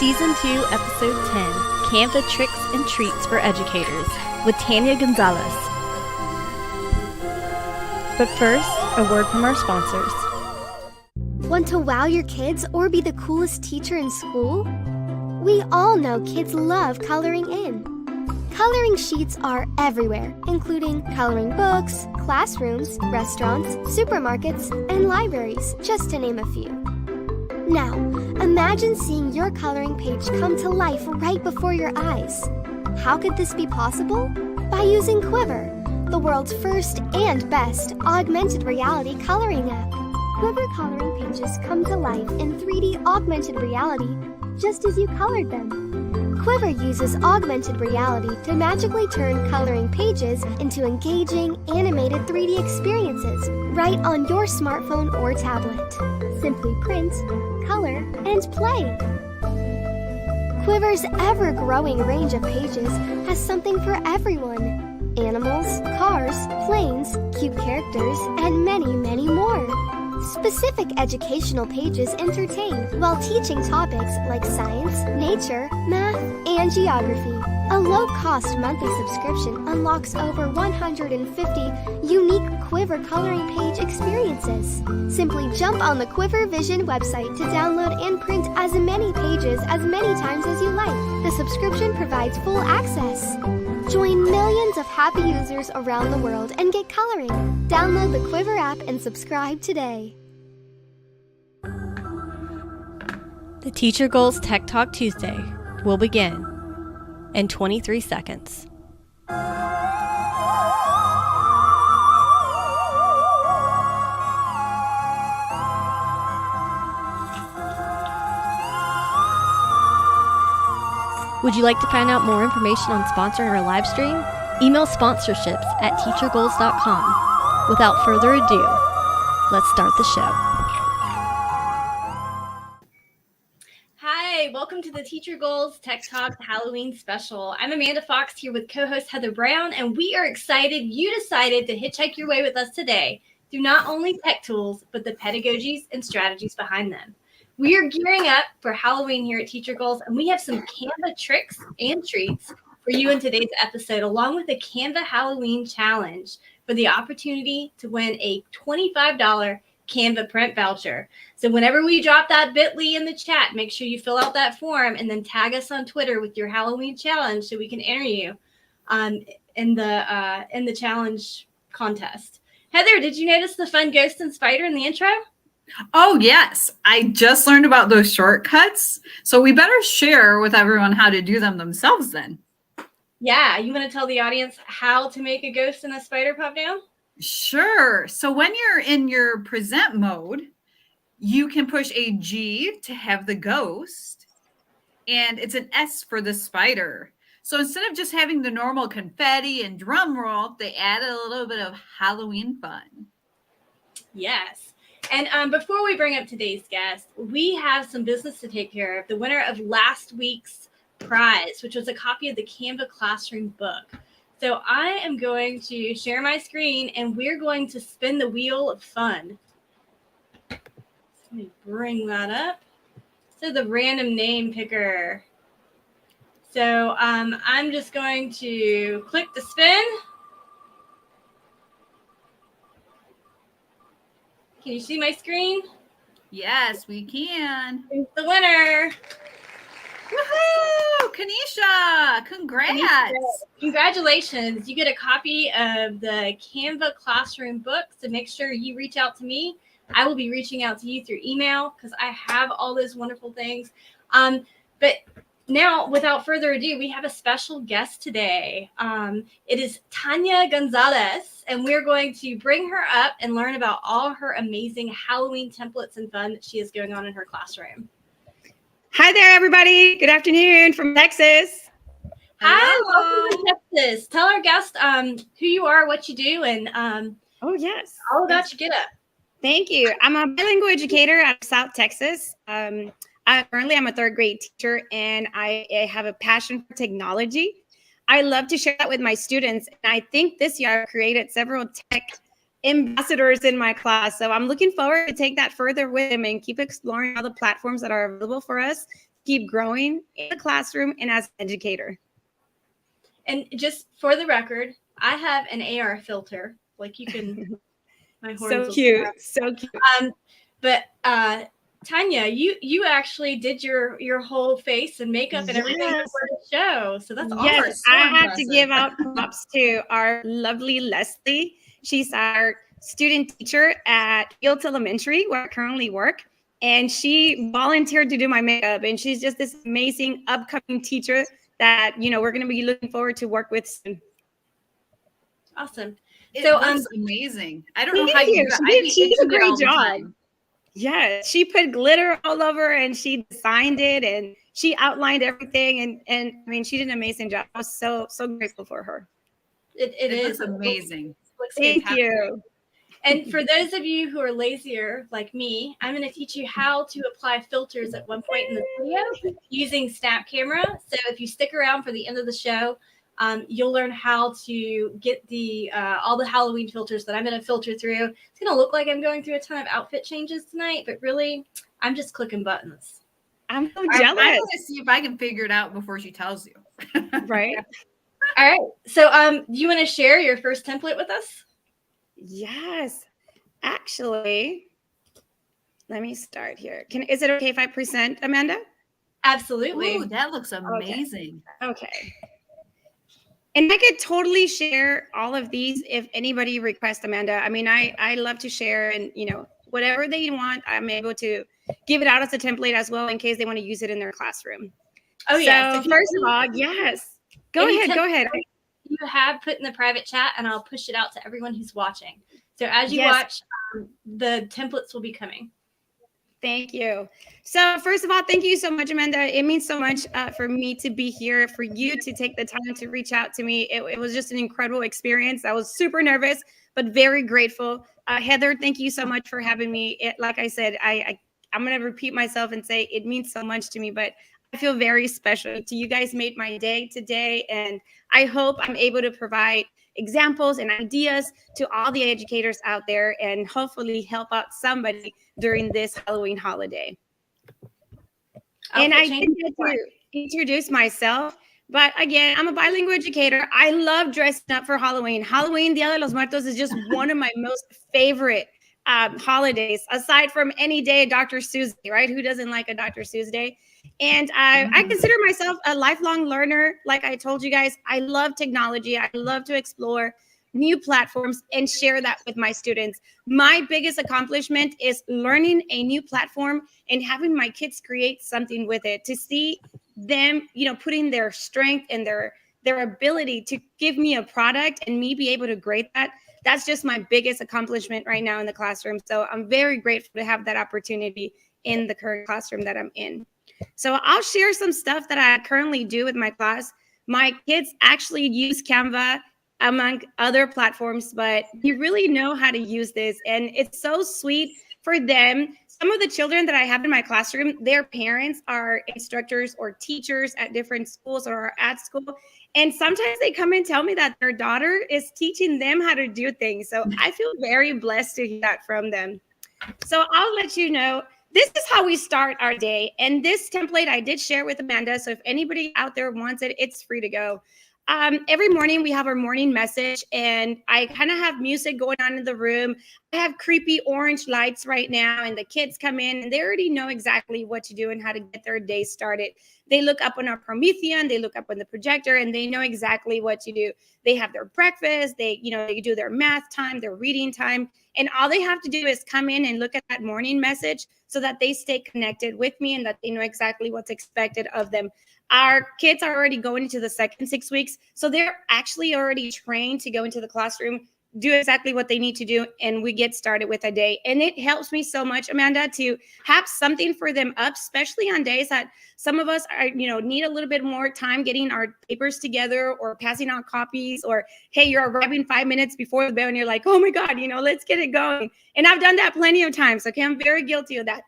Season 2, Episode 10, Canva Tricks and Treats for Educators with Tania Gonzalez. But first, a word from our sponsors. Want to wow your kids or be the coolest teacher in school? We all know kids love coloring in. Coloring sheets are everywhere, including coloring books, classrooms, restaurants, supermarkets, and libraries, just to name a few. Now, imagine seeing your coloring page come to life right before your eyes. How could this be possible? By using Quiver, the world's first and best augmented reality coloring app. Quiver coloring pages come to life in 3D augmented reality, just as you colored them. Quiver uses augmented reality to magically turn coloring pages into engaging, animated 3D experiences right on your smartphone or tablet. Simply print, color, and play. Quiver's ever-growing range of pages has something for everyone. Animals, cars, planes, cute characters, and many, many more. Specific educational pages entertain while teaching topics like science, nature, math, and geography. A low-cost monthly subscription unlocks over 150 unique Quiver coloring page experiences. Simply jump on the Quiver Vision website to download and print as many pages as many times as you like. The subscription provides full access. Join millions of happy users around the world and get coloring. Download the Quiver app and subscribe today. The Teacher Goals Tech Talk Tuesday will begin in 23 seconds. Would you like to find out more information on sponsoring our live stream? Email sponsorships at teachergoals.com. Without further ado, let's start the show. Hi, welcome to the Teacher Goals Tech Talk Halloween special. I'm Amanda Fox here with co-host Heather Brown, and we are excited you decided to hitchhike your way with us today through not only tech tools, but the pedagogies and strategies behind them. We are gearing up for Halloween here at Teacher Goals, and we have some Canva tricks and treats for you in today's episode, along with a Canva Halloween challenge for the opportunity to win a $25 Canva print voucher. So whenever we drop that bit.ly in the chat, make sure you fill out that form and then tag us on Twitter with your Halloween challenge so we can enter you in the challenge contest. Heather, did you notice the fun ghost and spider in the intro? Oh, yes. I just learned about those shortcuts. So we better share with everyone how to do them themselves then. Yeah. You want to tell the audience how to make a ghost and a spider pop down? Sure. So when you're in your present mode, you can push a G to have the ghost, and it's an S for the spider. So instead of just having the normal confetti and drum roll, they add a little bit of Halloween fun. Yes. And before we bring up today's guest, we have some business to take care of. The winner of last week's prize, which was a copy of the Canva Classroom book. So I am going to share my screen, and we're going to spin the wheel of fun. Let me bring that up. So the random name picker. So I'm just going to click the spin. Can you see my screen? Yes, we can. Who's the winner? Woohoo! Kanisha, congrats. Congratulations. You get a copy of the Canva Classroom book. So make sure you reach out to me. I will be reaching out to you through email because I have all those wonderful things. But now, without further ado, we have a special guest today. It is Tania Gonzalez, and we're going to bring her up and learn about all her amazing Halloween templates and fun that she has going on in her classroom. Hi there, everybody. Good afternoon from Texas. Hi, welcome to Texas. Tell our guest who you are, what you do, and Oh, yes. all about your get up. Thank you. I'm a bilingual educator out of South Texas. Currently, I'm a third grade teacher, and I have a passion for technology. I love to share that with my students. And I think this year I've created several tech ambassadors in my class. So I'm looking forward to take that further with them and keep exploring all the platforms that are available for us keep growing in the classroom and as an educator. And just for the record, I have an AR filter. Like you can, my horns. So cute, so cute. But Tanya, you actually did your whole face and makeup and everything for the show. So that's awesome. Yes, I have to give out props to our lovely Leslie. She's our student teacher at Fields Elementary, where I currently work. And she volunteered to do my makeup. And she's just this amazing upcoming teacher that, you know, we're going to be looking forward to work with soon. Awesome. It looks amazing. I don't know how you do it. She did a great job. Yeah, she put glitter all over and she designed it and she outlined everything. And I mean, she did an amazing job. I was so grateful for her. It is amazing. Looks Thank you. And for those of you who are lazier like me, I'm going to teach you how to apply filters at one point in the video using Snap Camera. So if you stick around for the end of the show, you'll learn how to get the all the Halloween filters that I'm going to filter through. It's going to look like I'm going through a ton of outfit changes tonight, but really, I'm just clicking buttons. I'm so jealous. I'm going to see if I can figure it out before she tells you. Right. All right. So do you want to share your first template with us? Yes. Actually, let me start here. Is it okay if I present, Amanda? Absolutely. Ooh, that looks amazing. Okay. And I could totally share all of these if anybody requests, Amanda. I mean, I love to share and, you know, whatever they want, I'm able to give it out as a template as well in case they want to use it in their classroom. Oh, yeah. So first of all, yes. Go ahead. You have put in the private chat and I'll push it out to everyone who's watching. So as you Yes. watch, the templates will be coming. Thank you. So first of all, thank you so much, Amanda. It means so much for me to be here, for you to take the time to reach out to me. It was just an incredible experience. I was super nervous, but very grateful. Heather, thank you so much for having me. Like I said, I'm going to repeat myself and say it means so much to me, but I feel very special. You guys made my day today, and I hope I'm able to provide examples and ideas to all the educators out there and hopefully help out somebody during this Halloween holiday. And I didn't get to introduce myself, but again, I'm a bilingual educator. I love dressing up for Halloween. Halloween, Dia de los Muertos, is just one of my most favorite holidays, aside from any day, Dr. Seuss Day, right? Who doesn't like a Dr. Seuss Day? And I consider myself a lifelong learner. Like I told you guys, I love technology. I love to explore new platforms and share that with my students. My biggest accomplishment is learning a new platform and having my kids create something with it, to see them, you know, putting their strength and their ability to give me a product and me be able to grade that. That's just my biggest accomplishment right now in the classroom. So I'm very grateful to have that opportunity in the current classroom that I'm in. So I'll share some stuff that I currently do with my class. My kids actually use Canva among other platforms, but you really know how to use this. And it's so sweet for them. Some of the children that I have in my classroom, their parents are instructors or teachers at different schools or are at school. And sometimes they come and tell me that their daughter is teaching them how to do things. So I feel very blessed to hear that from them. So I'll let you know, this is how we start our day. And this template I did share with Amanda. So if anybody out there wants it, it's free to go. Every morning we have our morning message, and I kind of have music going on in the room. I have creepy orange lights right now, and the kids come in and they already know exactly what to do and how to get their day started. They look up on our Promethean, they look up on the projector, and they know exactly what to do. They have their breakfast, they do their math time, their reading time, and all they have to do is come in and look at that morning message so that they stay connected with me and that they know exactly what's expected of them. Our kids are already going into the second 6 weeks, so they're actually already trained to go into the classroom, do exactly what they need to do, and we get started with a day. And it helps me so much, Amanda, to have something for them up, especially on days that some of us are, need a little bit more time getting our papers together or passing out copies, or, hey, you're arriving 5 minutes before the bell and you're like, oh my God, let's get it going. And I've done that plenty of times. Okay, I'm very guilty of that.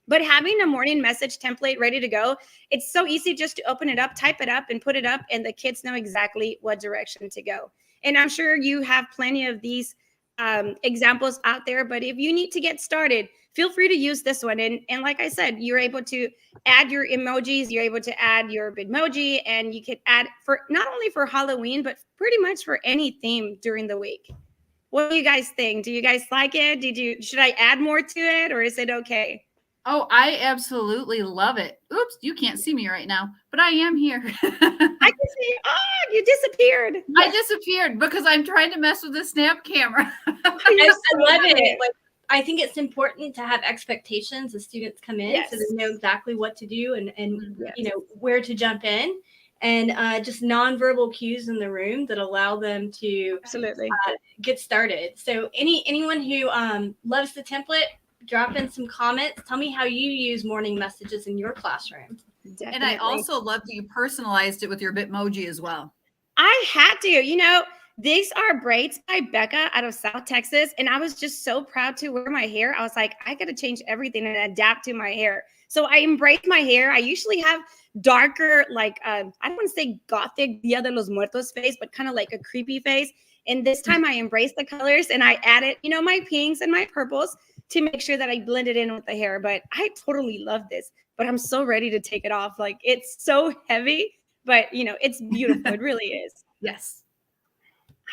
But having a morning message template ready to go, it's so easy just to open it up, type it up, and put it up, and the kids know exactly what direction to go. And I'm sure you have plenty of these examples out there, but if you need to get started, feel free to use this one. And like I said, you're able to add your emojis, you're able to add your Bitmoji, and you can add for not only for Halloween, but pretty much for any theme during the week. What do you guys think? Do you guys like it? Should I add more to it, or is it okay? Oh, I absolutely love it. Oops, you can't see me right now, but I am here. I can see, oh, you disappeared. I disappeared because I'm trying to mess with the snap camera. I love it. Like, I think it's important to have expectations as students come in, so they know exactly what to do and you know, where to jump in, and just nonverbal cues in the room that allow them to absolutely get started. So anyone who loves the template, drop in some comments. Tell me how you use morning messages in your classroom. Definitely. And I also love that you personalized it with your Bitmoji as well. I had to, you know, these are braids by Becca out of South Texas. And I was just so proud to wear my hair. I was like, I got to change everything and adapt to my hair. So I embraced my hair. I usually have darker, like, I don't want to say gothic Dia de los Muertos face, but kind of like a creepy face. And this time I embraced the colors and I added, you know, my pinks and my purples to make sure that I blended in with the hair. But I totally love this, but I'm so ready to take it off. Like, it's so heavy, but you know, it's beautiful. It really is. Yes.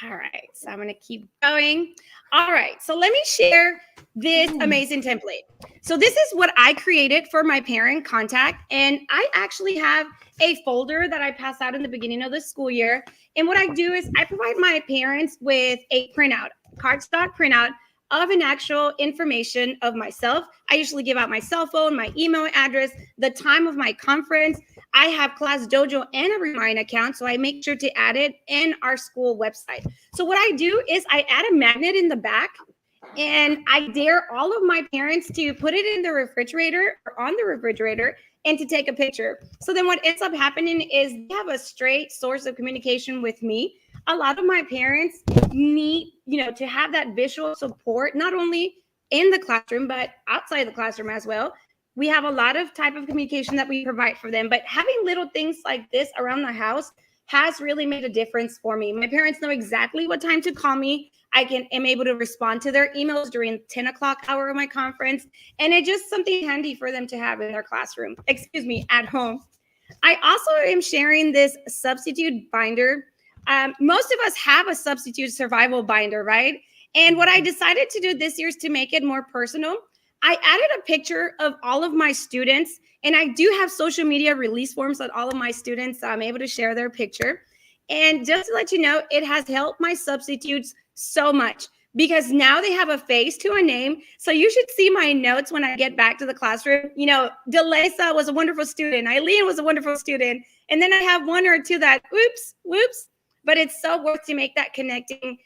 All right. So I'm going to keep going. All right. So let me share this amazing template. So this is what I created for my parent contact. And I actually have a folder that I pass out in the beginning of the school year. And what I do is I provide my parents with a printout, cardstock printout of an actual information of myself. I usually give out my cell phone, my email address, the time of my conference. I have Class Dojo and a Remind account, so I make sure to add it in our school website. So what I do is I add a magnet in the back, and I dare all of my parents to put it in the refrigerator or on the refrigerator and to take a picture. So then what ends up happening is they have a straight source of communication with me. A lot of my parents need, you know, to have that visual support, not only in the classroom, but outside the classroom as well. We have a lot of type of communication that we provide for them, but having little things like this around the house has really made a difference for me. My parents know exactly what time to call me. I am able to respond to their emails during 10 o'clock hour of my conference. And it's just something handy for them to have in their classroom, at home. I also am sharing this substitute binder. Most of us have a substitute survival binder, right? And what I decided to do this year is to make it more personal. I added a picture of all of my students, and I do have social media release forms that all of my students I'm able to share their picture. And just to let you know, it has helped my substitutes so much because now they have a face to a name. So you should see my notes when I get back to the classroom. You know, Delesa was a wonderful student. Eileen was a wonderful student. And then I have one or two that, whoops. But it's so worth to make that connecting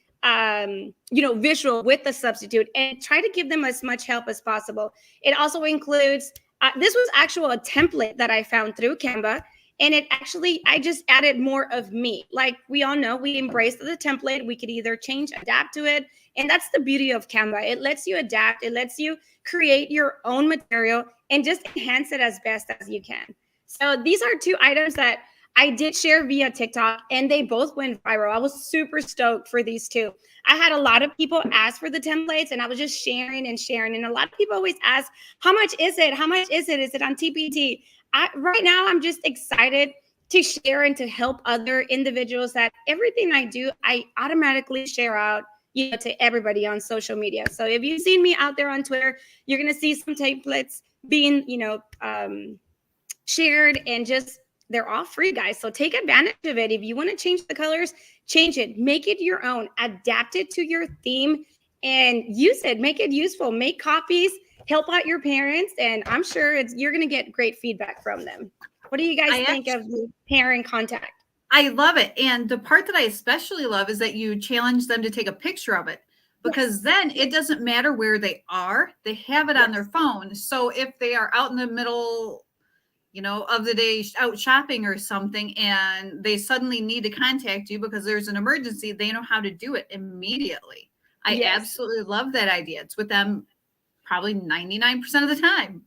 visual with the substitute and try to give them as much help as possible. It also includes, this was actually a template that I found through Canva. And I just added more of me. Like we all know, we embrace the template. We could either change, adapt to it. And that's the beauty of Canva. It lets you adapt. It lets you create your own material and just enhance it as best as you can. So these are two items that I did share via TikTok, and they both went viral. I was super stoked for these two. I had a lot of people ask for the templates, and I was just sharing. And a lot of people always ask, how much is it? How much is it? Is it on TPT? Right now, I'm just excited to share and to help other individuals that everything I do, I automatically share out, to everybody on social media. So if you've seen me out there on Twitter, you're going to see some templates being, shared, and just they're all free, guys. So take advantage of it. If you want to change the colors, change it, make it your own, adapt it to your theme and use it, make it useful, make copies, help out your parents. And I'm sure you're going to get great feedback from them. What do you guys think of the parent contact? I love it. And the part that I especially love is that you challenge them to take a picture of it, because then it doesn't matter where they are. They have it on their phone. So if they are out in the middle of the day out shopping or something, and they suddenly need to contact you because there's an emergency, they know how to do it immediately. I absolutely love that idea. It's with them probably 99% of the time.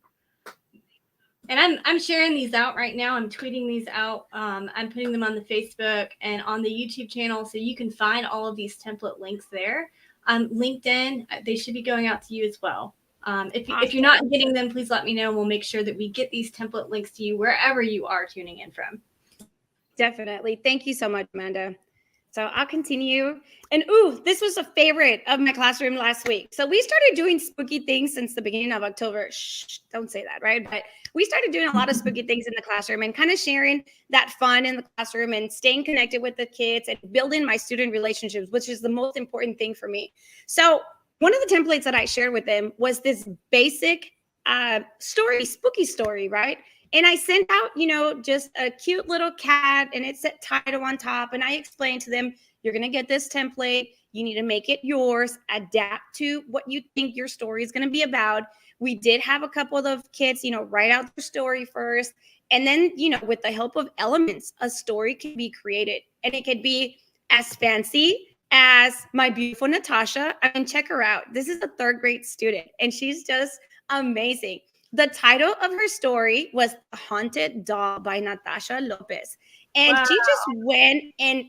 And I'm sharing these out right now. I'm tweeting these out. I'm putting them on the Facebook and on the YouTube channel, so you can find all of these template links there. LinkedIn, they should be going out to you as well. If you're not getting them, please let me know, and we'll make sure that we get these template links to you wherever you are tuning in from. Definitely. Thank you so much, Amanda. So I'll continue. And this was a favorite of my classroom last week. So we started doing spooky things since the beginning of October. Shh, don't say that, right? But we started doing a lot of spooky things in the classroom and kind of sharing that fun in the classroom and staying connected with the kids and building my student relationships, which is the most important thing for me. So one of the templates that I shared with them was this basic story, spooky story, right? And I sent out, just a cute little cat, and it said title on top. And I explained to them, you're going to get this template. You need to make it yours, adapt to what you think your story is going to be about. We did have a couple of kids, write out their story first. And then, with the help of elements, a story can be created. And it could be as fancy as my beautiful Natasha. I mean, check her out. This is a 3rd grade student, and she's just amazing. The title of her story was Haunted Doll by Natasha Lopez. And She just went and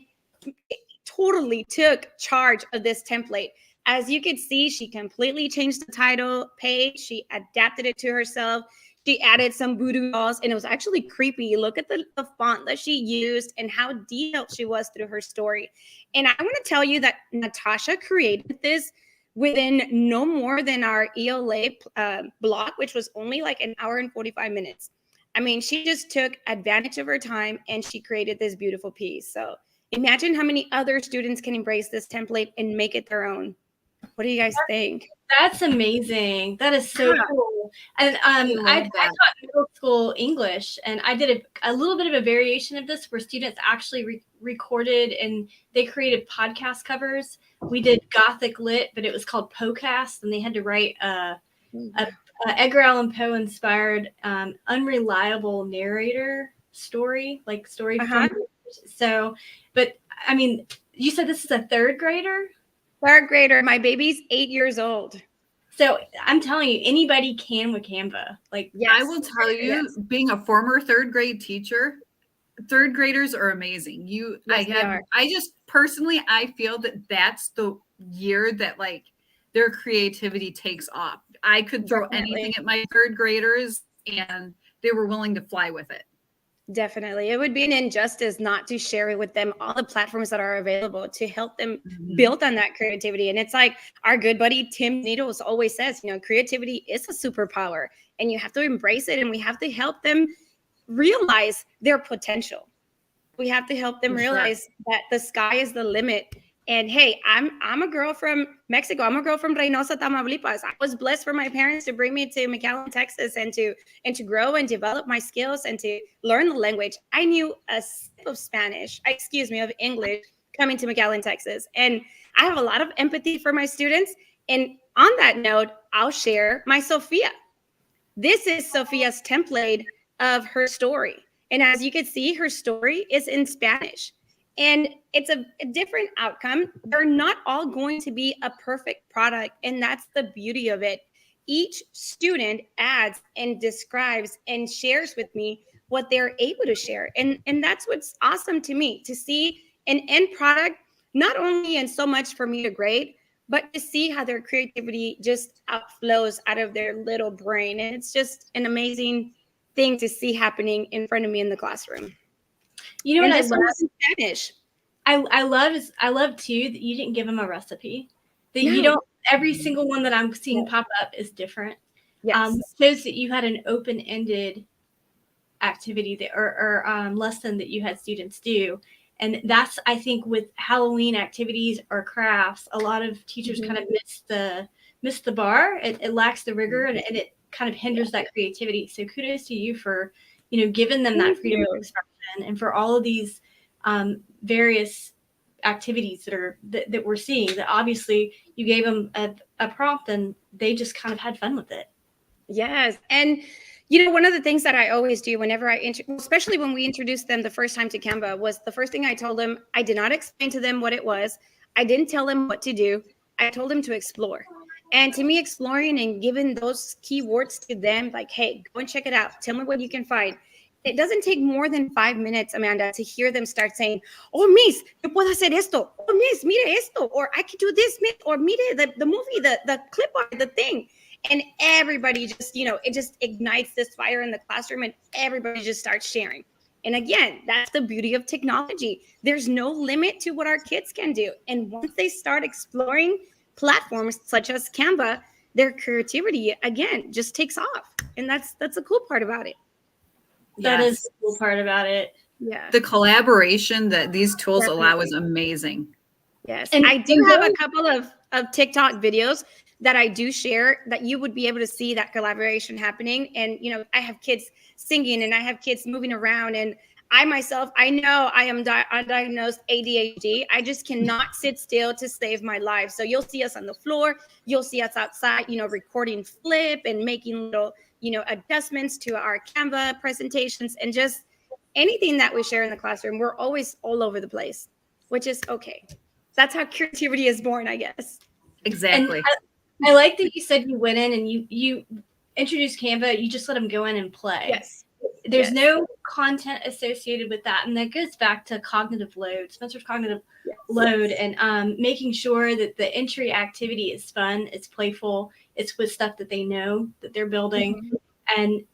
totally took charge of this template. As you can see, she completely changed the title page. She adapted it to herself. She added some voodoo dolls, and it was actually creepy. Look at the font that she used and how detailed she was through her story. And I want to tell you that Natasha created this within no more than our ELA block, which was only like an hour and 45 minutes. I mean, she just took advantage of her time and she created this beautiful piece. So imagine how many other students can embrace this template and make it their own. What do you guys think? That's amazing. That is so cool. And I taught middle school English, and I did a little bit of a variation of this where students actually recorded and they created podcast covers. We did Gothic Lit, but it was called Poecast, and they had to write a Edgar Allan Poe inspired unreliable narrator story, like story. So, but I mean, you said this is a 3rd grader? 3rd grader. My baby's 8 years old. So I'm telling you, anybody can with Canva. Like, yes, I will tell you, being a former 3rd grade teacher, 3rd graders are amazing. I just personally, I feel that that's the year that like their creativity takes off. I could throw anything at my 3rd graders and they were willing to fly with it. Definitely. It would be an injustice not to share it with them, all the platforms that are available to help them build on that creativity. And it's like our good buddy Tim Needles always says, creativity is a superpower and you have to embrace it, and we have to help them realize their potential. We have to help them realize that the sky is the limit. And hey, I'm a girl from Mexico. I'm a girl from Reynosa, Tamaulipas. I was blessed for my parents to bring me to McAllen, Texas, and to grow and develop my skills and to learn the language. I knew a sip of of English coming to McAllen, Texas. And I have a lot of empathy for my students. And on that note, I'll share my Sophia. This is Sophia's template of her story. And as you can see, her story is in Spanish. And it's a different outcome. They're not all going to be a perfect product. And that's the beauty of it. Each student adds and describes and shares with me what they're able to share. And that's what's awesome to me, to see an end product, not only in so much for me to grade, but to see how their creativity just outflows out of their little brain. And it's just an amazing thing to see happening in front of me in the classroom. You know what I love? In Spanish. I love too that you didn't give them a recipe. That you don't. Every single one that I'm seeing pop up is different. Yes. Shows that you had an open-ended activity that or lesson that you had students do, and that's, I think, with Halloween activities or crafts, a lot of teachers kind of miss the bar. It lacks the rigor, and it kind of hinders that creativity. So kudos to you for giving them that freedom of expression. And for all of these various activities that we're seeing, that obviously you gave them a prompt and they just kind of had fun with it. Yes. And one of the things that I always do whenever especially when we introduced them the first time to Canva, was the first thing I told them, I did not explain to them what it was. I didn't tell them what to do. I told them to explore. And to me, exploring and giving those keywords to them, like, hey, go and check it out. Tell me what you can find. It doesn't take more than 5 minutes, Amanda, to hear them start saying, oh, Miss, yo puedo hacer esto. Oh, Miss, mire esto. Or I could do this, Miss. Or mire the movie, the clip art, the thing. And everybody just, it just ignites this fire in the classroom and everybody just starts sharing. And again, that's the beauty of technology. There's no limit to what our kids can do. And once they start exploring platforms such as Canva, their creativity, again, just takes off. And that's the cool part about it. That is the cool part about it. Yeah. The collaboration that these tools allow is amazing. Yes. And I do have a couple of TikTok videos that I do share that you would be able to see that collaboration happening. And, I have kids singing and I have kids moving around. And I myself, I know I am undiagnosed ADHD. I just cannot sit still to save my life. So you'll see us on the floor. You'll see us outside, recording flip and making little, adjustments to our Canva presentations and just anything that we share in the classroom. We're always all over the place, which is okay. That's how creativity is born, I guess. Exactly. And I like that you said you went in and you introduced Canva. You just let them go in and play. Yes. There's no content associated with that. And that goes back to cognitive load, Spencer's cognitive load, and making sure that the entry activity is fun, it's playful, it's with stuff that they know that they're building. Mm-hmm.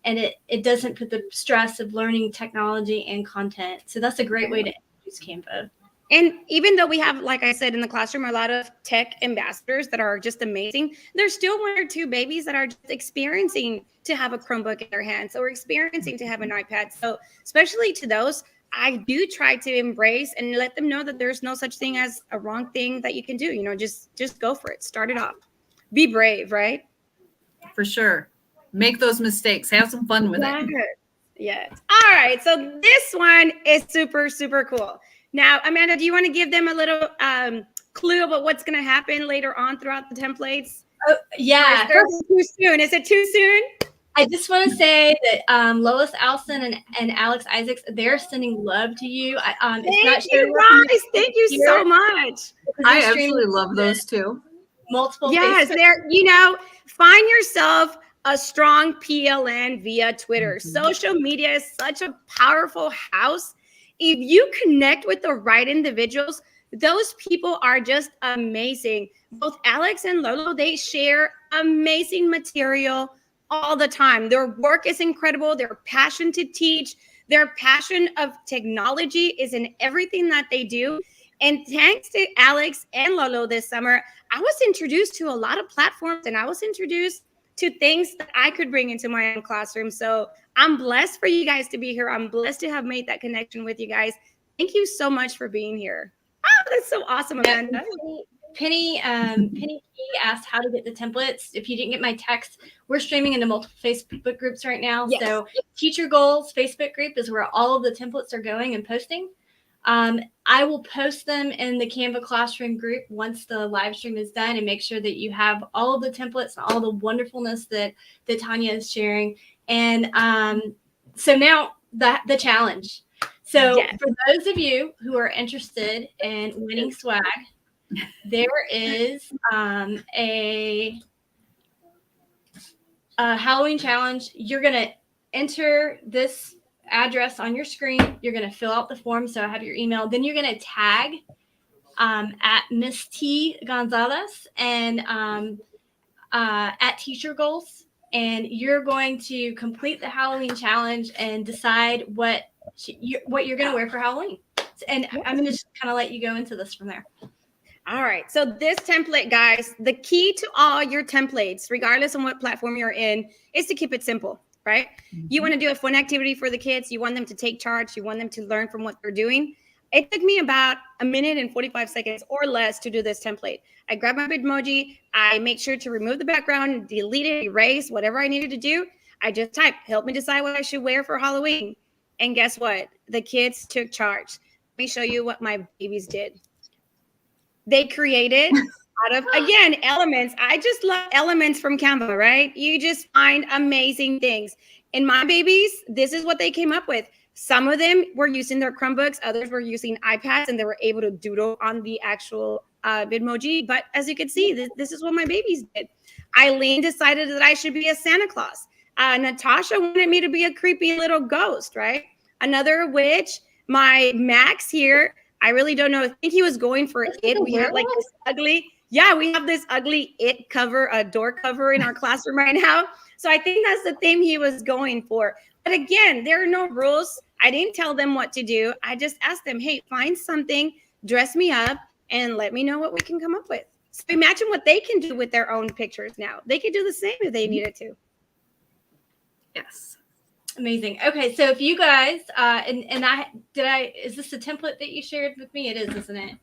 And it doesn't put the stress of learning technology and content. So that's a great way to introduce Canva. And even though we have, like I said, in the classroom, a lot of tech ambassadors that are just amazing, there's still one or two babies that are just experiencing to have a Chromebook in their hands or experiencing to have an iPad. So especially to those, I do try to embrace and let them know that there's no such thing as a wrong thing that you can do. Just go for it. Start it off. Be brave, right? For sure. Make those mistakes. Have some fun with it. Yes. All right. So this one is super, super cool. Now, Amanda, do you want to give them a little clue about what's going to happen later on throughout the templates? Oh, yeah. Too soon. Is it too soon? I just want to say that Lois Allison and Alex Isaacs, they're sending love to you. Thank you, guys. Thank you so much. I absolutely love those too. Multiple. Yes, find yourself a strong PLN via Twitter. Mm-hmm. Social media is such a powerful house. If you connect with the right individuals, those people are just amazing. Both Alex and Lolo, they share amazing material all the time. Their work is incredible. Their passion to teach, their passion of technology is in everything that they do. And thanks to Alex and Lolo this summer, I was introduced to a lot of platforms and I was introduced to things that I could bring into my own classroom. So I'm blessed for you guys to be here. I'm blessed to have made that connection with you guys. Thank you so much for being here. Oh, that's so awesome, Amanda. Penny Key asked how to get the templates. If you didn't get my text, we're streaming into multiple Facebook groups right now. Yes. So TeacherGoals Facebook group is where all of the templates are going and posting. I will post them in the Canva Classroom group once the live stream is done and make sure that you have all of the templates and all the wonderfulness that Tania is sharing. And so now the challenge. So for those of you who are interested in winning swag, there is a Halloween challenge. You're going to enter this address on your screen. You're going to fill out the form. So I have your email. Then you're going to tag at Miss T Gonzalez and at TeacherGoals. And you're going to complete the Halloween challenge and decide what you're going to wear for Halloween. And I'm going to just kind of let you go into this from there. All right. So this template, guys, the key to all your templates, regardless of what platform you're in, is to keep it simple, right? Mm-hmm. You want to do a fun activity for the kids. You want them to take charge. You want them to learn from what they're doing. It took me about a minute and 45 seconds or less to do this template. I grabbed my Bitmoji. I make sure to remove the background, delete it, erase, whatever I needed to do. I just typed, help me decide what I should wear for Halloween. And guess what? The kids took charge. Let me show you what my babies did. They created out of, again, elements. I just love elements from Canva, right? You just find amazing things. And my babies, this is what they came up with. Some of them were using their Chromebooks. Others were using iPads, and they were able to doodle on the actual Bitmoji. But as you can see, this is what my babies did. Eileen decided that I should be a Santa Claus. Natasha wanted me to be a creepy little ghost, right? Another witch. My Max here, I really don't know. I think he was going for it. We had like this ugly Yeah, we have this ugly It cover, a door cover in our classroom right now. So I think that's the theme he was going for. But again, there are no rules. I didn't tell them what to do. I just asked them, hey, find something, dress me up, and let me know what we can come up with. So imagine what they can do with their own pictures now. They could do the same if they needed to. Yes. Amazing. Okay, so if you guys is this the template that you shared with me? It is, isn't it?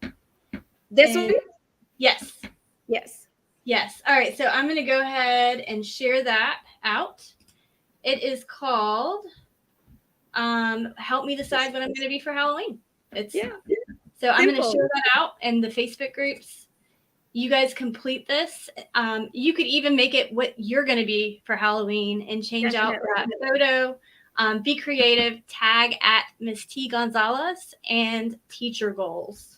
This one? Yes. Yes. Yes. All right. So I'm going to go ahead and share that out. It is called Help Me Decide What I'm going to Be for Halloween. So I'm going to share that out in the Facebook groups. You guys complete this. You could even make it what you're going to be for Halloween and change out that photo. Be creative. Tag at Miss T Gonzalez and TeacherGoals.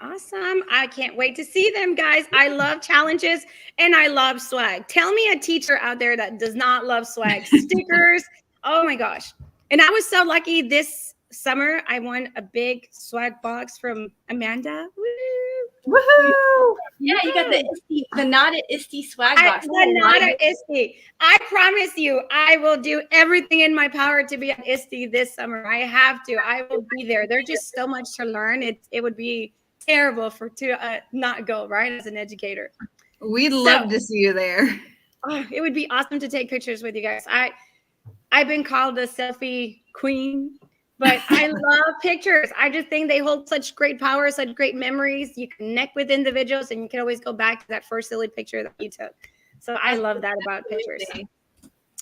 Awesome. I can't wait to see them, guys. I love challenges and I love swag. Tell me a teacher out there that does not love swag. Stickers. Oh my gosh. And I was so lucky this summer. I won a big swag box from Amanda. Woo! Woohoo! Yeah, you got the Not at ISTE swag box. The Not at ISTE. I promise you, I will do everything in my power to be at ISTE this summer. I have to. I will be there. There's just so much to learn. It would be terrible to not go, right, as an educator. We'd love to see you there. Oh, it would be awesome to take pictures with you guys. I've been called a selfie queen, but I love pictures. I just think they hold such great power, such great memories. You connect with individuals and you can always go back to that first silly picture that you took. So I love that about pictures.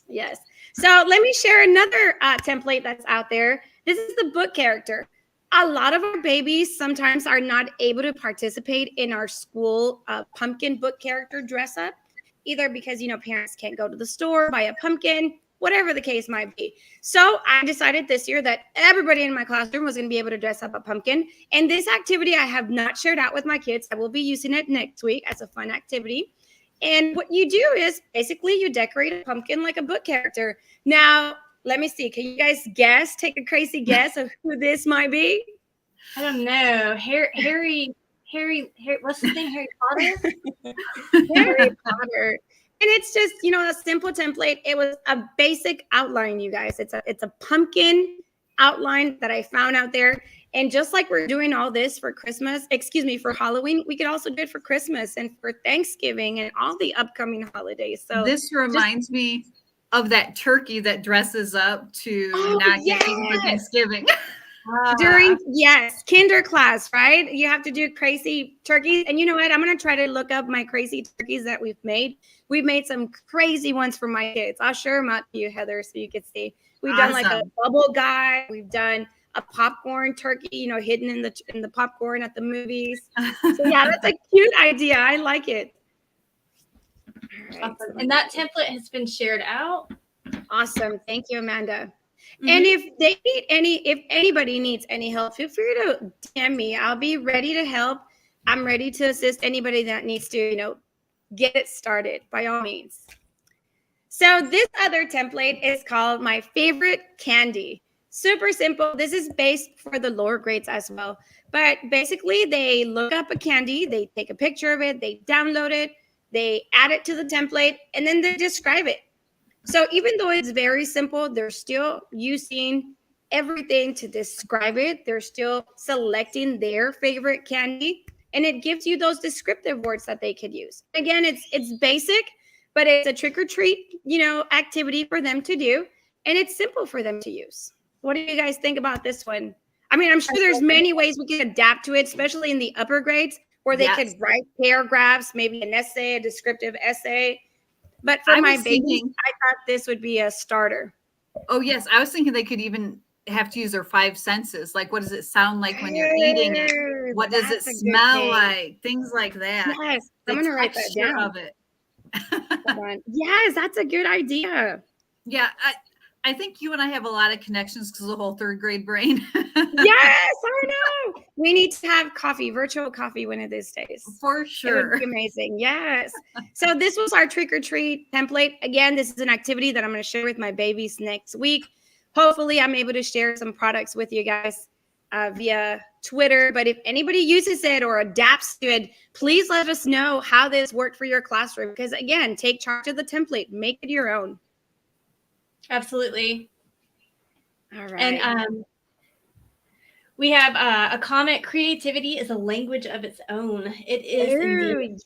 Yes. So let me share another template that's out there. This is the book character. A lot of our babies sometimes are not able to participate in our school pumpkin book character dress up, either because, parents can't go to the store, buy a pumpkin, whatever the case might be. So I decided this year that everybody in my classroom was going to be able to dress up a pumpkin. And this activity I have not shared out with my kids. I will be using it next week as a fun activity. And what you do is basically you decorate a pumpkin like a book character. Now, let me see. Can you guys guess? Take a crazy guess of who this might be? I don't know. Harry. What's his name? Harry Potter. Harry Potter. And it's just, a simple template. It was a basic outline, you guys. It's a pumpkin outline that I found out there. And just like we're doing all this for for Halloween, we could also do it for Christmas and for Thanksgiving and all the upcoming holidays. So this reminds me of that turkey that dresses up to not get eaten for Thanksgiving. During kinder class, right? You have to do crazy turkeys. And you know what? I'm going to try to look up my crazy turkeys that we've made. We've made some crazy ones for my kids. I'll share them out to you, Heather, so you can see. We've done like a bubble guy. We've done a popcorn turkey, hidden in the popcorn at the movies. So yeah, that's a cute idea. I like it. Right, awesome. And that template has been shared out. Awesome. Thank you, Amanda. Mm-hmm. And if anybody needs any help, feel free to DM me. I'll be ready to help. I'm ready to assist anybody that needs to, get it started by all means. So this other template is called My Favorite Candy. Super simple. This is based for the lower grades as well. But basically, they look up a candy, they take a picture of it, they download it, they add it to the template, and then they describe it. So even though it's very simple, they're still using everything to describe it. They're still selecting their favorite candy, and it gives you those descriptive words that they could use. Again, it's basic, but it's a trick or treat, activity for them to do, and it's simple for them to use. What do you guys think about this one? I mean, I'm sure there's many ways we can adapt to it, especially in the upper grades, where they could write paragraphs, maybe an essay, a descriptive essay. But for my babies, I thought this would be a starter. Oh, yes. I was thinking they could even have to use their 5 senses. Like, what does it sound like when you're eating it? What does it smell like? Things like that. Yes. I'm going to write that down. Of it. Yes, that's a good idea. Yeah. I think you and I have a lot of connections because of the whole 3rd grade brain. Yes, I know. We need to have virtual coffee one of these days. For sure. It would be amazing. Yes. So this was our trick or treat template. Again, this is an activity that I'm going to share with my babies next week. Hopefully I'm able to share some products with you guys. via Twitter. But if anybody uses it or adapts to it, please let us know how this worked for your classroom. Because again, take charge of the template, make it your own. Absolutely. All right. And we have a comment. Creativity is a language of its own. It is indeed.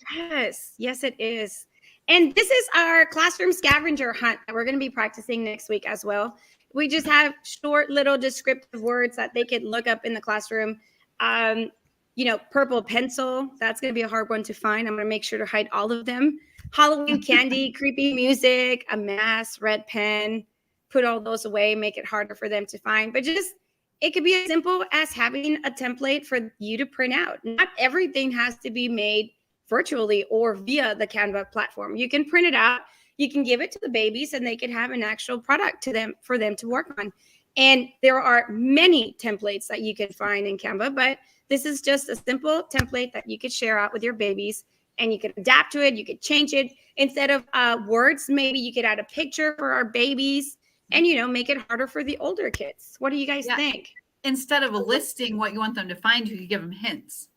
Yes, it is. And this is our classroom scavenger hunt that we're going to be practicing next week as well. We just have short little descriptive words that they could look up in the classroom. Purple pencil, that's going to be a hard one to find. I'm going to make sure to hide all of them. Halloween candy, creepy music, a mask, red pen, put all those away, make it harder for them to find. But it could be as simple as having a template for you to print out. Not everything has to be made virtually or via the Canva platform. You can print it out. You can give it to the babies and they can have an actual product for them to work on. And there are many templates that you can find in Canva, but this is just a simple template that you could share out with your babies and you could adapt to it. You could change it. Instead of words, maybe you could add a picture for our babies and, make it harder for the older kids. What do you guys think? Instead of listing what you want them to find, you could give them hints.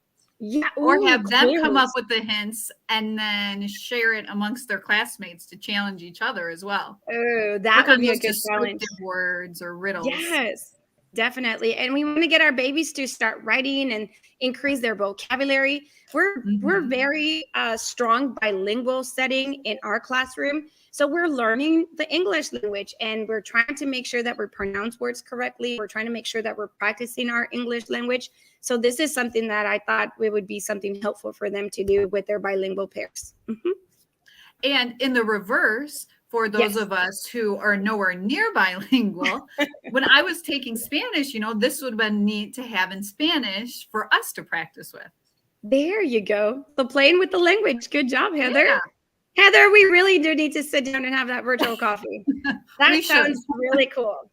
Yeah. Or have them come up with the hints and then share it amongst their classmates to challenge each other as well. Oh, that would be a good challenge. Words or riddles. Yes, definitely. And we want to get our babies to start writing and increase their vocabulary. We're very strong bilingual setting in our classroom. So we're learning the English language and we're trying to make sure that we pronounce words correctly. We're trying to make sure that we're practicing our English language. So this is something that I thought it would be something helpful for them to do with their bilingual pairs. Mm-hmm. And in the reverse, for those of us who are nowhere near bilingual, when I was taking Spanish, this would have been neat to have in Spanish for us to practice with. There you go. So playing with the language. Good job, Heather. Yeah. Heather, we really do need to sit down and have that virtual coffee. That sounds really cool.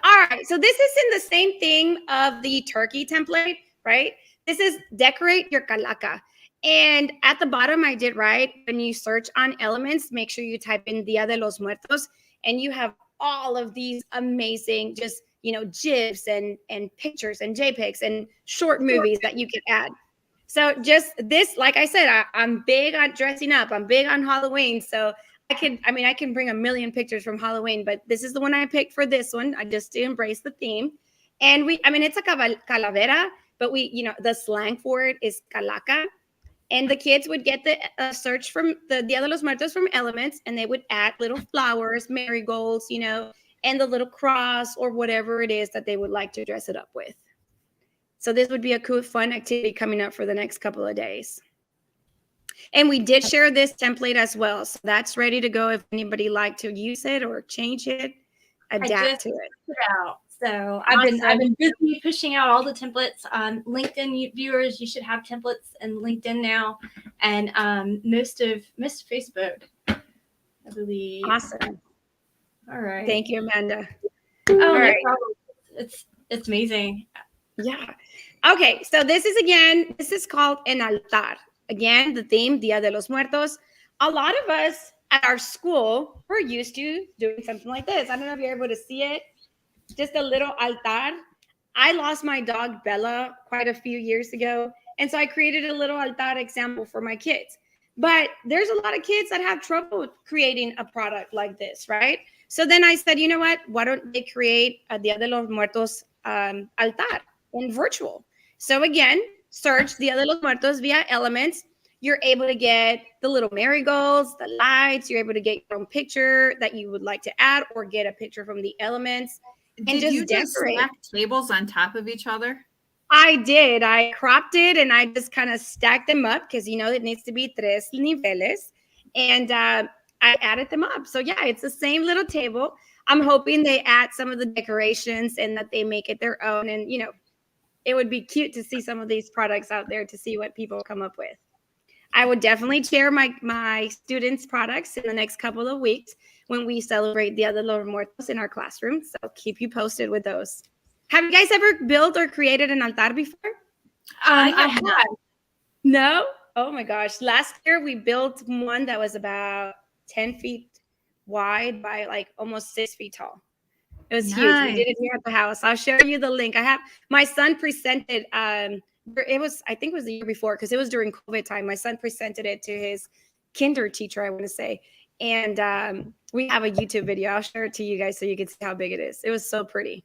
All right. So this is in the same thing of the turkey template, right? This is decorate your calaca. And at the bottom, I did write, when you search on elements, make sure you type in Dia de los Muertos, and you have all of these amazing, just, GIFs and pictures and JPEGs and short movies that you can add. So just this, like I said, I'm big on dressing up. I'm big on Halloween. So I can bring a million pictures from Halloween, but this is the one I picked for this one. I just to embrace the theme. And it's a calavera, but the slang for it is calaca. And the kids would get the search from the Dia de los Muertos from elements, and they would add little flowers, marigolds, and the little cross or whatever it is that they would like to dress it up with. So this would be a cool, fun activity coming up for the next couple of days. And we did share this template as well. So that's ready to go if anybody like to use it or change it, adapt to it. So I've been busy pushing out all the templates. LinkedIn viewers, you should have templates in LinkedIn now, and most of Facebook, I believe. Awesome. All right. Thank you, Amanda. Oh, no problem. It's amazing. Yeah. Okay. So this is called an altar. Again, the theme, Dia de los Muertos. A lot of us at our school, we're used to doing something like this. I don't know if you're able to see it. Just a little altar. I lost my dog, Bella, quite a few years ago. And so I created a little altar example for my kids. But there's a lot of kids that have trouble creating a product like this, right? So then I said, you know what? Why don't they create a Dia de los Muertos altar in virtual? So again, search Dia de los Muertos via elements. You're able to get the little marigolds, the lights. You're able to get your own picture that you would like to add or get a picture from the elements. And Did you just stack tables on top of each other? I did. I cropped it and I just kind of stacked them up because, it needs to be tres niveles. And I added them up. So, yeah, it's the same little table. I'm hoping they add some of the decorations and that they make it their own. And, it would be cute to see some of these products out there to see what people come up with. I would definitely share my students' products in the next couple of weeks when we celebrate Dia de los Muertos in our classroom. So keep you posted with those. Have you guys ever built or created an altar before? I have not. No? Oh my gosh. Last year we built one that was about 10 feet wide by like almost 6 feet tall. It was huge. We did it here at the house. I'll share you the link. I have my son presented. It was, I think it was the year before, because it was during COVID time. My son presented it to his kinder teacher, I want to say. And we have a YouTube video. I'll share it to you guys so you can see how big it is. It was so pretty.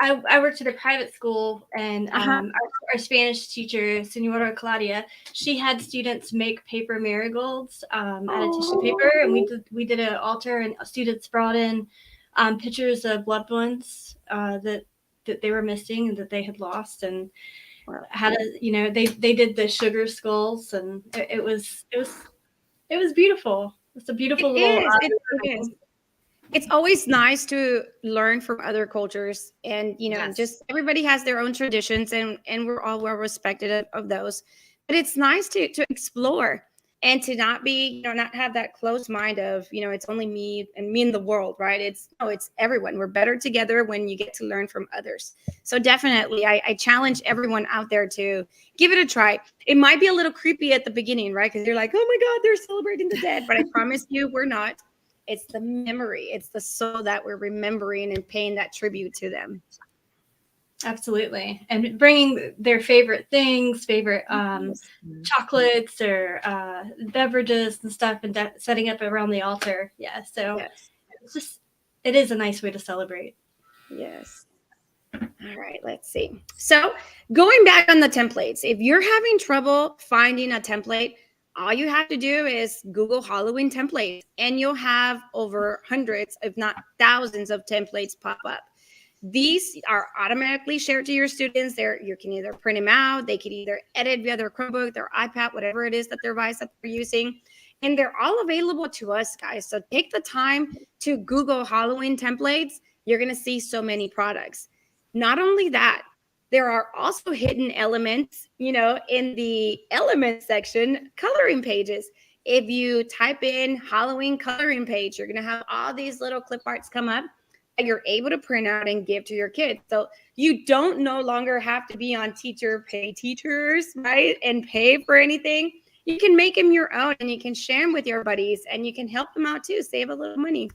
I worked at a private school, and our Spanish teacher, Senora Claudia, she had students make paper marigolds out of tissue paper, and we did an altar, and students brought in pictures of loved ones that they were missing and that they had lost, and had they did the sugar skulls, and it was beautiful. It's a beautiful little. It is. It's always nice to learn from other cultures, and just everybody has their own traditions, and we're all well respected of those. But it's nice to explore and to not be, not have that closed mind of, it's only me in the world, right? It's everyone. We're better together when you get to learn from others. So definitely, I challenge everyone out there to give it a try. It might be a little creepy at the beginning, right? Because you're like, oh my God, they're celebrating the dead. But I promise you, we're not. It's the memory. It's the soul that we're remembering and paying that tribute to them. Absolutely. And bringing their favorite things, favorite chocolates or beverages and stuff, and setting up around the altar. Yeah. So it is a nice way to celebrate. Yes. All right. Let's see. So going back on the templates, if you're having trouble finding a template, all you have to do is Google Halloween templates, and you'll have over hundreds, if not thousands, of templates pop up. These are automatically shared to your students. You can either print them out, they can either edit via their Chromebook, their iPad, whatever it is that device that they're using. And they're all available to us, guys. So take the time to Google Halloween templates. You're going to see so many products. Not only that, there are also hidden elements, in the element section, coloring pages. If you type in Halloween coloring page, you're going to have all these little clip arts come up that you're able to print out and give to your kids. So you don't no longer have to be on pay teachers, right? And pay for anything. You can make them your own, and you can share them with your buddies, and you can help them out too, save a little money.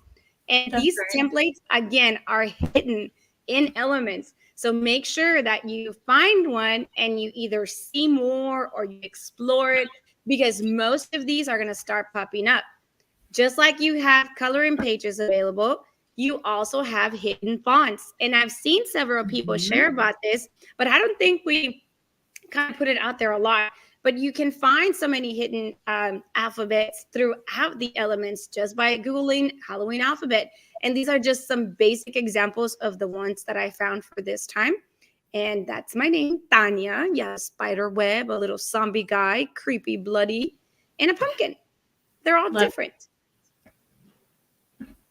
And these templates, again, are hidden in elements. So make sure that you find one and you either see more or you explore it, because most of these are going to start popping up. Just like you have coloring pages available, you also have hidden fonts. And I've seen several people share about this, but I don't think we kind of put it out there a lot. But you can find so many hidden alphabets throughout the elements just by Googling Halloween alphabet. And these are just some basic examples of the ones that I found for this time. And that's my name, Tania. Yeah, spider web, a little zombie guy, creepy, bloody, and a pumpkin. They're all different.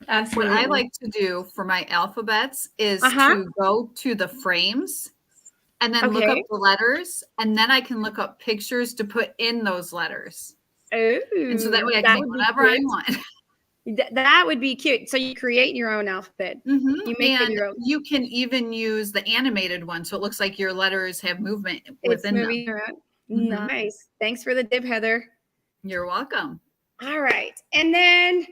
Absolutely. What I like to do for my alphabets is to go to the frames and then look up the letters, and then I can look up pictures to put in those letters. Oh, and so that way I can make whatever I want. That would be cute. So you create your own alphabet. You make it your own. You can even use the animated one, so it looks like your letters have movement within them. Around. Nice. Thanks for the tip, Heather. You're welcome. All right. And then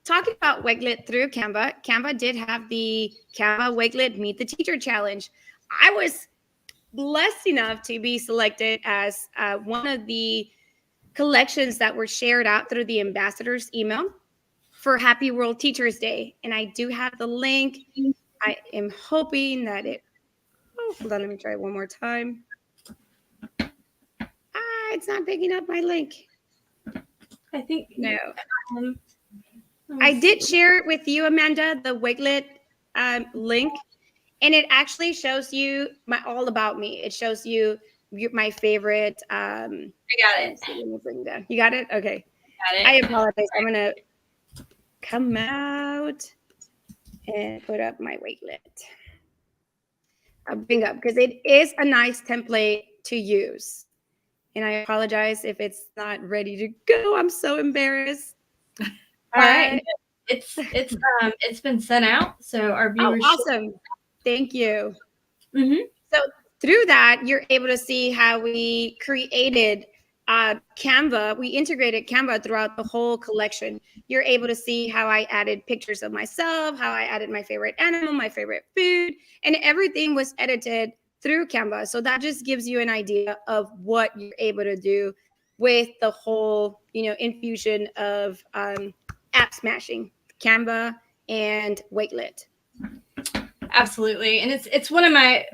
talking about Wakelet through Canva, Canva did have the Canva Wakelet Meet the Teacher Challenge. I was blessed enough to be selected as one of the collections that were shared out through the ambassador's email for Happy World Teachers Day. And I do have the link. I am hoping that hold on, let me try it one more time. It's not picking up my link. I think no. I did share it with you, Amanda, the Wakelet link, and it actually shows you all about me. It shows you my favorite. I got it. You got it? Okay. Got it. I apologize. I'm gonna come out and put up my Wakelet. I'll bring up because it is a nice template to use. And I apologize if it's not ready to go. I'm so embarrassed. All right. It's been sent out, so our viewers. Oh, awesome! Thank you. So through that, you're able to see how we created Canva, we integrated Canva throughout the whole collection. You're able to see how I added pictures of myself, how I added my favorite animal, my favorite food, and everything was edited through Canva. So that just gives you an idea of what you're able to do with the whole, infusion of app smashing, Canva and Wakelet. Absolutely. And it's one of my,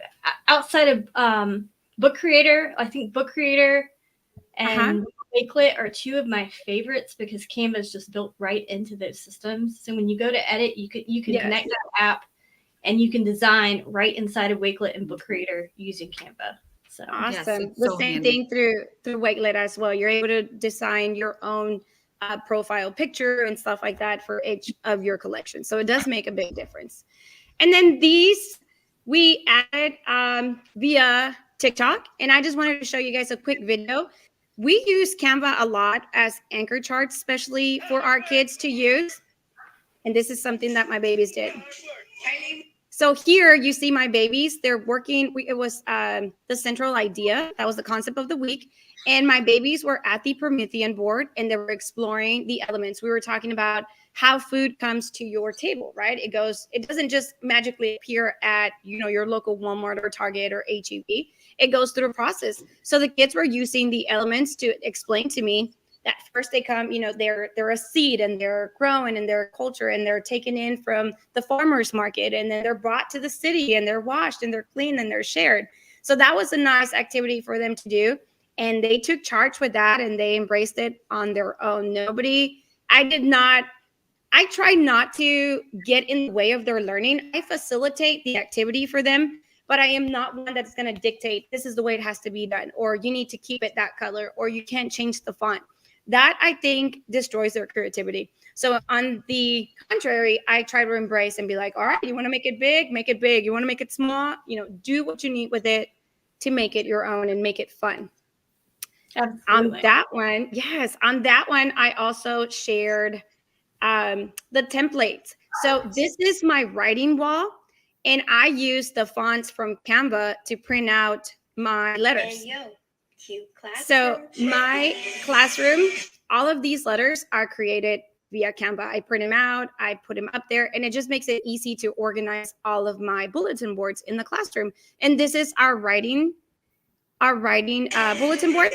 outside of Book Creator, I think Book Creator and Wakelet are two of my favorites because Canva is just built right into those systems. So when you go to edit, you can connect that app and you can design right inside of Wakelet and Book Creator using Canva. So awesome. Yes, the so same handy. thing through Wakelet as well. You're able to design your own profile picture and stuff like that for each of your collections. So it does make a big difference. And then these we added via TikTok. And I just wanted to show you guys a quick video. We use Canva a lot as anchor charts, especially for our kids to use. And this is something that my babies did. So here you see my babies, they're working. It was the central idea. That was the concept of the week. And my babies were at the Promethean board and they were exploring the elements. We were talking about how food comes to your table, right? It doesn't just magically appear at, your local Walmart or Target or HEB. It goes through a process. So the kids were using the elements to explain to me that first they come, they're a seed and they're growing and they're culture and they're taken in from the farmer's market and then they're brought to the city and they're washed and they're cleaned and they're shared. So that was a nice activity for them to do. And they took charge with that and they embraced it on their own. I try not to get in the way of their learning. I facilitate the activity for them, but I am not one that's going to dictate this is the way it has to be done, or you need to keep it that color, or you can't change the font. That I think destroys their creativity. So on the contrary, I try to embrace and be like, all right, you want to make it big, make it big. You want to make it small, do what you need with it to make it your own and make it fun. absolutely. On that one, I also shared the templates. So this is my writing wall, and I use the fonts from Canva to print out my letters. So my classroom, all of these letters are created via Canva. I print them out, I put them up there, and it just makes it easy to organize all of my bulletin boards in the classroom. And this is our writing bulletin board.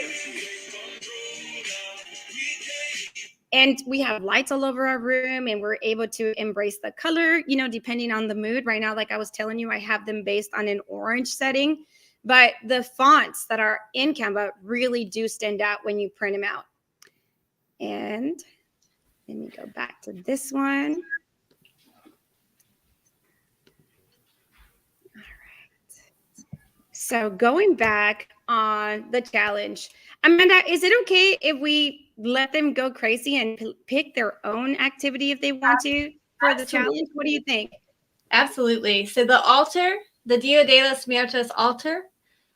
And we have lights all over our room and we're able to embrace the color, depending on the mood. Right now, like I was telling you, I have them based on an orange setting, but the fonts that are in Canva really do stand out when you print them out. And let me go back to this one. All right. So going back on the challenge, Amanda, is it okay if we let them go crazy and pick their own activity if they want to for the challenge? What do you think? Absolutely. So the altar, the Dia de los Muertos altar,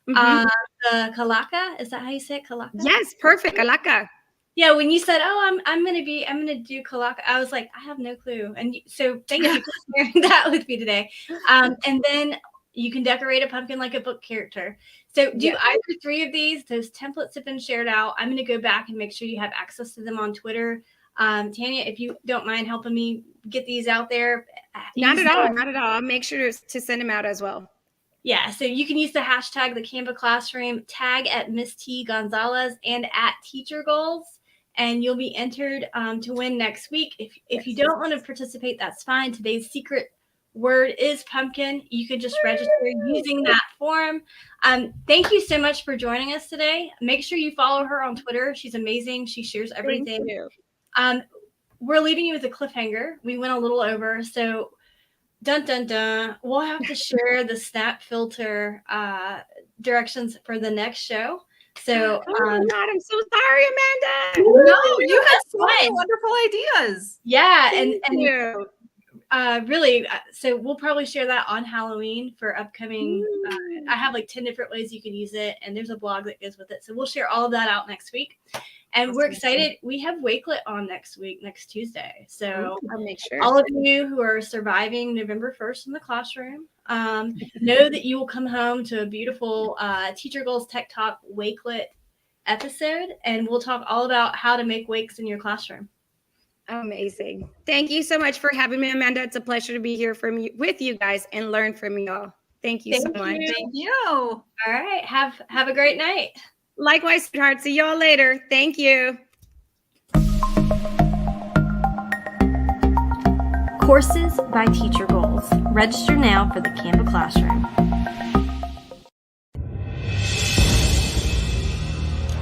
the Kalaka, is that how you say it? Kalaka? Yes, perfect. Kalaka. Yeah, when you said, "Oh, I'm gonna do Kalaka," I was like, I have no clue. And so thank you for sharing that with me today. And then you can decorate a pumpkin like a book character. So do either three of these. Those templates have been shared out. I'm going to go back and make sure you have access to them on Twitter. Tania, if you don't mind helping me get these out there. Not at all. I'll make sure to send them out as well. Yeah, so you can use the hashtag the Canva Classroom, tag at Miss T Gonzalez and at TeacherGoals, and you'll be entered to win next week. If you don't want to participate, that's fine. Today's secret word is pumpkin. You could just register using that form. Thank you so much for joining us today. Make sure you follow her on Twitter. She's amazing. She shares everything. We're leaving you with a cliffhanger. We went a little over, so dun dun dun. We'll have to share the snap filter directions for the next show. So I'm so sorry, Amanda. No, you had so many wonderful ideas. Yeah, Thank you. Really, so we'll probably share that on Halloween for upcoming. I have like 10 different ways you can use it, and there's a blog that goes with it. So we'll share all of that out next week. And we're excited. We have Wakelet on next Tuesday. So I'll make sure. All of you who are surviving November 1st in the classroom, know that you will come home to a beautiful TeacherGoals Tech Talk Wakelet episode, and we'll talk all about how to make wakes in your classroom. Amazing. Thank you so much for having me, Amanda. It's a pleasure to be here with you guys and learn from you all. Thank you so much. Thank you. All right. Have a great night. Likewise, sweetheart. See y'all later. Thank you. Courses by TeacherGoals. Register now for the Canva Classroom.